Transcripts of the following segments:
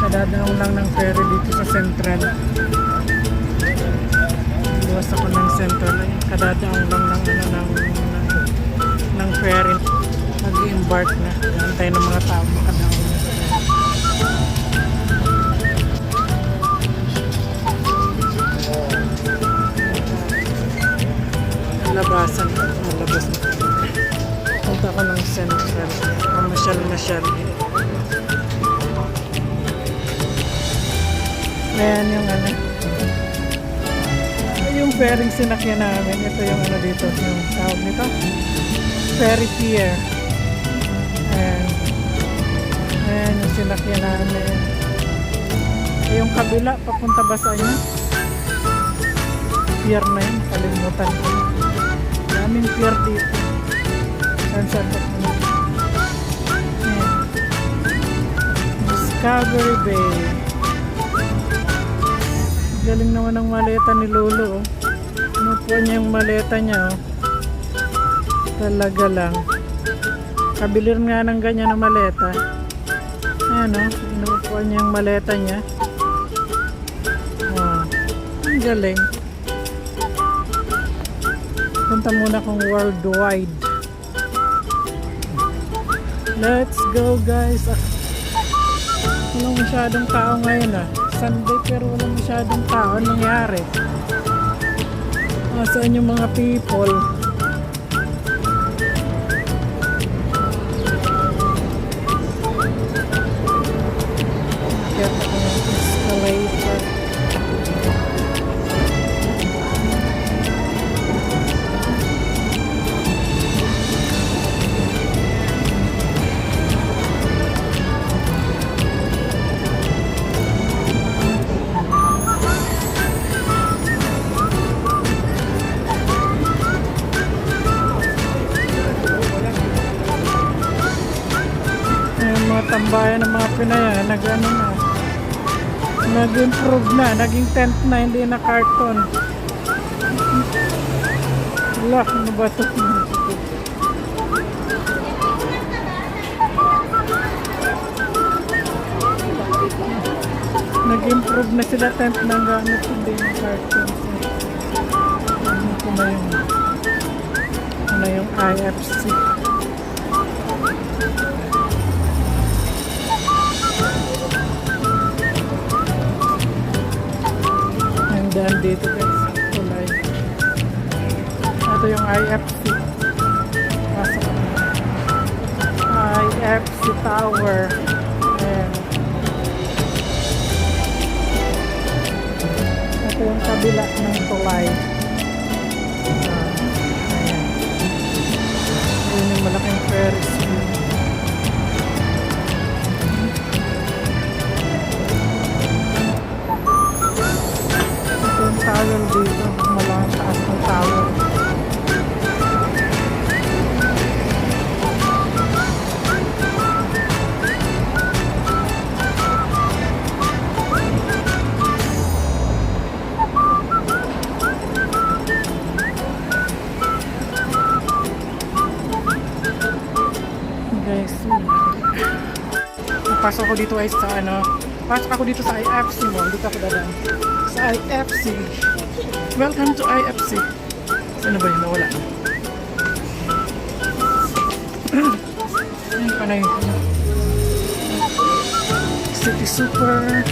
Kadadaong lang ng ferry dito sa Central. Luwas ako ng Central. Kadadaong lang ng ng ferry. Nag-embark na. Antay ng mga tao makadaong na. Labasan. Labas na. Punta ko ng Central. Masyal. Ayan yung ano. Yung ferry sinakyan namin. Ito yung ano dito. Yung tawag nito. Ferry pier. Ayan yung sinakyan namin. Yung kabila. Papunta ba sa inyo? Pier na yun. Kalimutan ko. Daming pier dito. Saan pa po. Discovery Bay. Galing naman ang maleta ni Lolo. Inupuan niya yung maleta niya. Talaga lang. Kabilir nga ng ganyan na maleta. Ayan o. Inupuan niya yung maleta niya. Ang galing. Punta muna kong worldwide. Let's go guys. Walang masyadong tao ngayon Sunday pero walang masyadong tao. Anong nangyari? Saan yung mga people? Kaya ako ng escalator. Tambayan ng mga Pinay nag-improve na, naging tent na, hindi na carton. Wala, ano ba ito? Nag-improve na sila, tent na gamit, hindi na carton. Ito na yung IFC. Daan dito guys, tulay. Ito yung IFC. Pasok ko. IFC Tower. Ayan. Ito yung kabila ng tulay. Ayan. Ayan yung malaking Ferris wheel. Tower dito, malaking taas ng tower. Guys, pasok ako dito ay sa pasok ako dito sa IFC mo, dito ako dadaan. Sa IFC. Welcome to IFC. Saan ba yun? Nawala. Ayun pa na yun. City Super.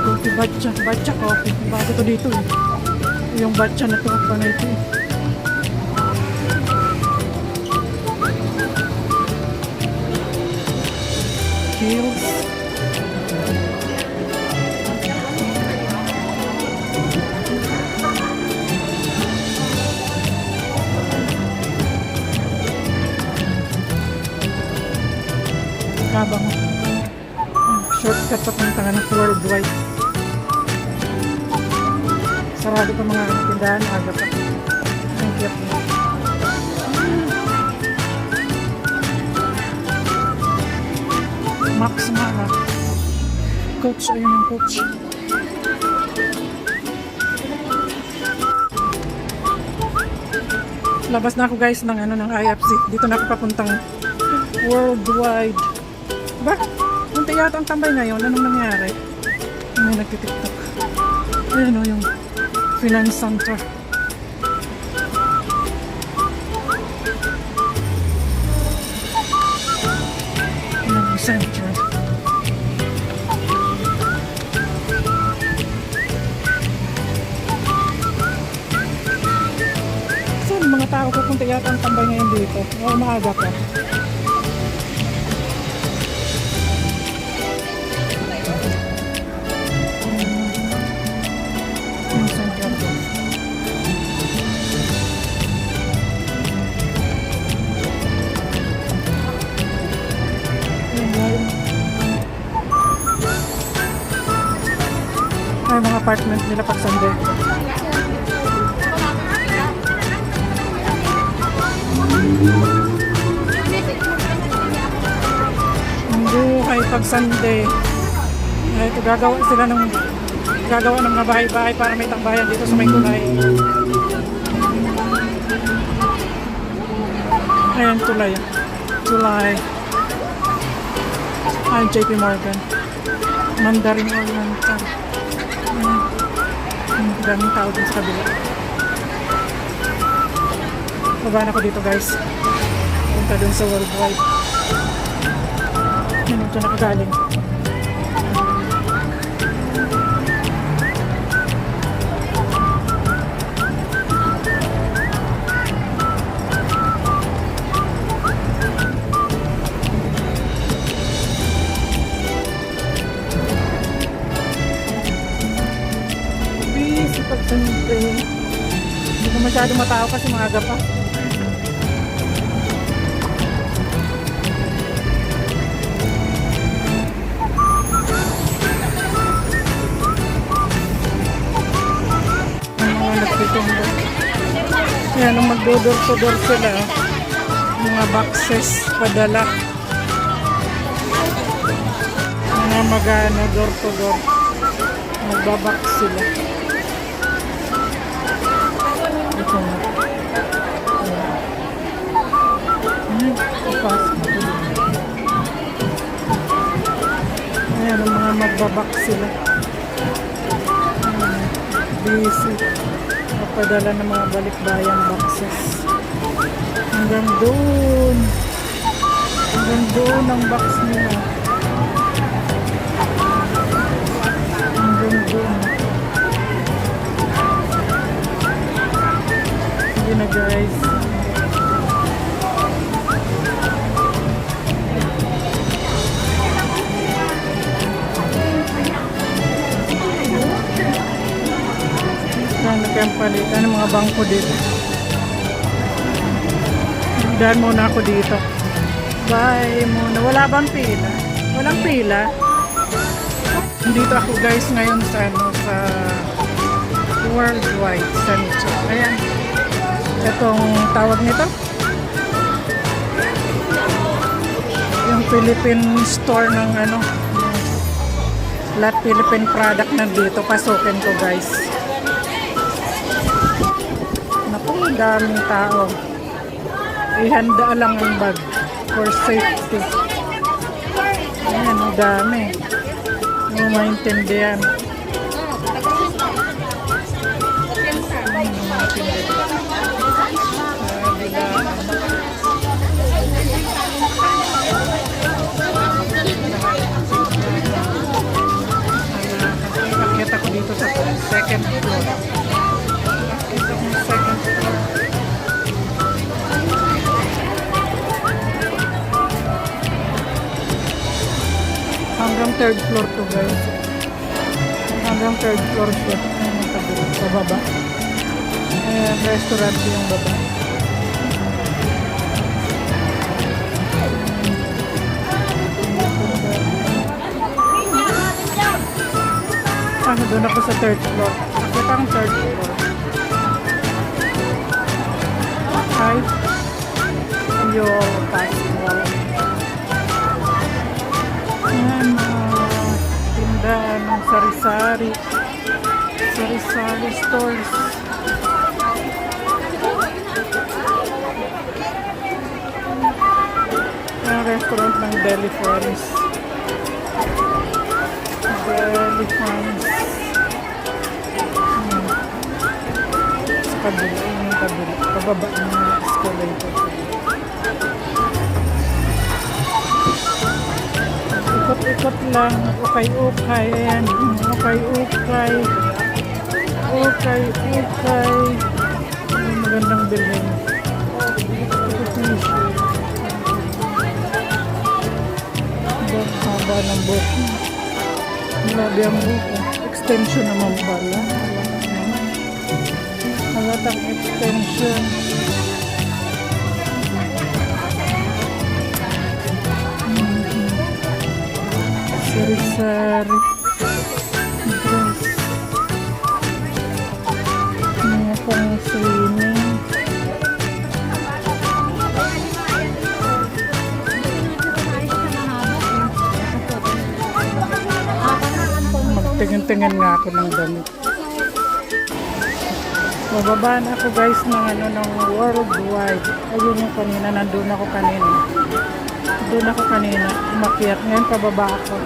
Coffee Batcha. Batcha coffee. Bago to dito Yung Batcha na to pa na ito Hills. Kabang shortcut sa puntangan ng worldwide. Sarado pa mga tindahan, aga pa. Ang cute. Max Mara. Coach, ayun yung coach. Labas na ako guys ng ng IFC. Dito na ako papuntang worldwide. Ba? Munti yata ang tambay ngayon. Anong nangyari? May nagtitiktok. Ayan o yung finance center. Finance center. Saan yung mga tao pupunta yata ang tambay ngayon dito? O maaga pa. Ay, mga apartment nila pag Sunday. Ang buhay pag Sunday. Ay, ito gagawa sila ng mga bahay-bahay para may tambayan dito sa may tulay. Ayan, tulay. Tulay. Ayan, JP Morgan. Mandarin Oriental. Ang daming tao din sa kabila. Baba na ko dito guys. Punta dun sa Worldwide. Yan ito nakagaling. Pag Sunday, hindi ko masyado matao kasi maaga pa. Ang mga nagtitinda. Yan, nung magdodor-to-door sila, mga boxes padala. Mga magano, door-to-door. Magbabox sila. Ito na. Ayan, ang mga magbabak sila. Busy. Papadala ng mga balikbayan boxes. Hanggang doon. Hanggang doon ang box nila. Hanggang doon. Sige na guys. Kaya palitan ng mga bangko dito. Daan muna ako dito. Bye muna. Wala bang pila? Walang pila. Dito ako guys ngayon sa Worldwide Center. Ayan. Itong tawag nito. Yung Philippine store ng lahat Philippine product nandito. Pasukin ko guys. Daming tao. Ihanda lang ang bag for safety. Ayan, ang dami. Hindi mo maintindihan. Nakita ko dito sa second floor. Second floor. Hanggang third floor to guys. Hanggang third floor siya. Sa baba. Ayan, restaurant yung baba. Doon ako sa third floor. Nakita ang third floor. Hi. Yung festival. Ayan, tindahan ng sari-sari. Sari-sari stores. Ang restaurant ng Deli Friends. elephants. Sa kabila, yung kabila. Pababa ng escalator. Ikot-ikot lang. Ukay-ukay. Ayan. Ukay-ukay. Ukay-ukay. Magandang bilhin. Ang haba ng buhok. Grabe ang buhok. Extension naman pala. Halatang extension. Sari-sari. Dress. Mga pang swimming. Magtingin-tingin nga ako ng damit. Bababa na ako guys ng ng worldwide. Ayun yung kanina, nandun ako kanina. Doon ako kanina, umakyat. Ngayon pababa ako.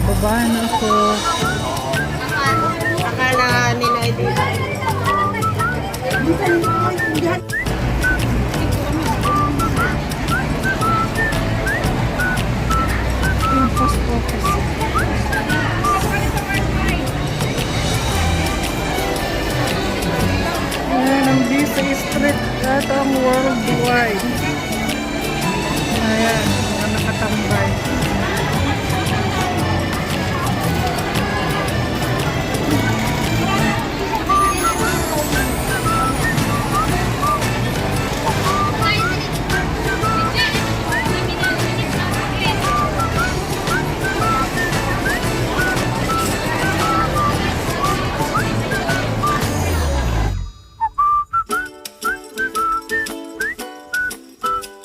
Pababa na ako. Akala nila ay dito. Yung post office. Ayan, ang busy street at ang worldwide.